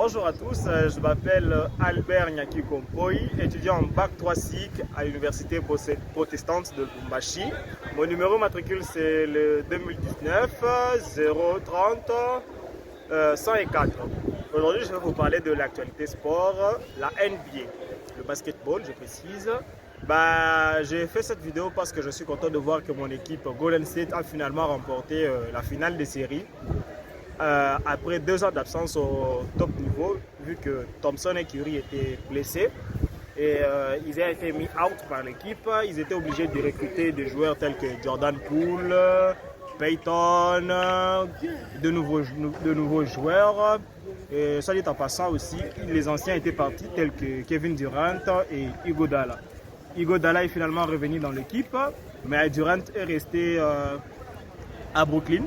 Bonjour à tous, je m'appelle Albert Nyaki Kompoy, étudiant en Bac 3 SIC à l'Université protestante de Lubumbashi. Mon numéro matricule c'est le 2019 030 104. Aujourd'hui je vais vous parler de l'actualité sport, la NBA, le basketball je précise. J'ai fait cette vidéo parce que je suis content de voir que mon équipe Golden State a finalement remporté la finale des séries. Après 2 ans d'absence au top niveau, vu que Thompson et Curry étaient blessés et ils ont été mis out par l'équipe, ils étaient obligés de recruter des joueurs tels que Jordan Poole, Payton, de nouveaux joueurs. Et soit dit en passant aussi, les anciens étaient partis tels que Kevin Durant et Iguodala. Iguodala est finalement revenu dans l'équipe, mais Durant est resté à Brooklyn.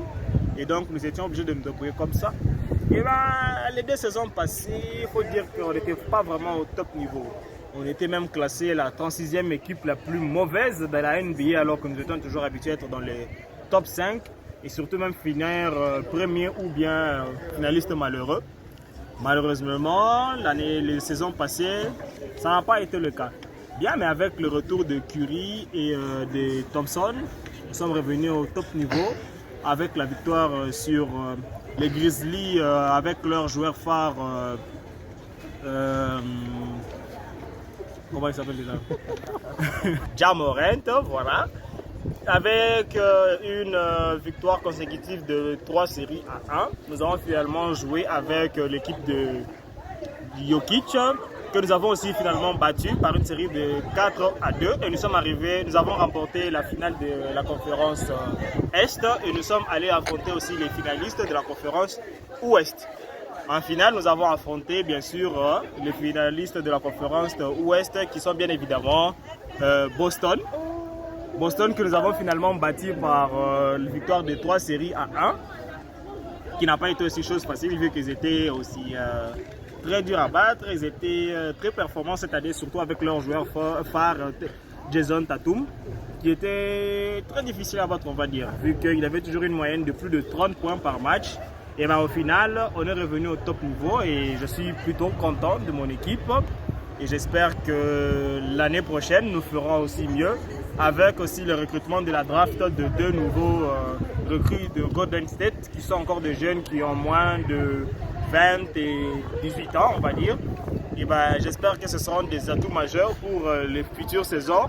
Et donc nous étions obligés de nous débrouiller comme ça. Et les 2 saisons passées, il faut dire qu'on n'était pas vraiment au top niveau. On était même classé la 36e équipe la plus mauvaise de la NBA, alors que nous étions toujours habitués à être dans les top 5 et surtout même finir premier ou bien finaliste malheureux. Malheureusement, les saisons passées, ça n'a pas été le cas. Bien, mais avec le retour de Curry et de Thompson, nous sommes revenus au top niveau, avec la victoire sur les Grizzlies avec leur joueur phare comment il s'appelle déjà Ja Morant, voilà, avec une victoire consécutive de 3 séries à 1. Nous avons finalement joué avec l'équipe de Jokic, que nous avons aussi finalement battu par une série de 4-2 et nous avons remporté la finale de la conférence Est et nous sommes allés affronter aussi les finalistes de la conférence Ouest. En finale, nous avons affronté bien sûr les finalistes de la conférence Ouest qui sont bien évidemment Boston. Boston que nous avons finalement battu par la victoire de 3 séries à 1, qui n'a pas été aussi chose facile vu qu'ils étaient aussi très dur à battre. Ils étaient très performants cette année, surtout avec leur joueur phare Jason Tatum, qui était très difficile à battre, on va dire, vu qu'il avait toujours une moyenne de plus de 30 points par match. Et au final, on est revenu au top niveau et je suis plutôt content de mon équipe. Et j'espère que l'année prochaine, nous ferons aussi mieux, avec aussi le recrutement de la draft de 2 nouveaux recrues de Golden State, qui sont encore des jeunes qui ont moins de 20 et 18 ans, on va dire. Et j'espère que ce seront des atouts majeurs pour les futures saisons.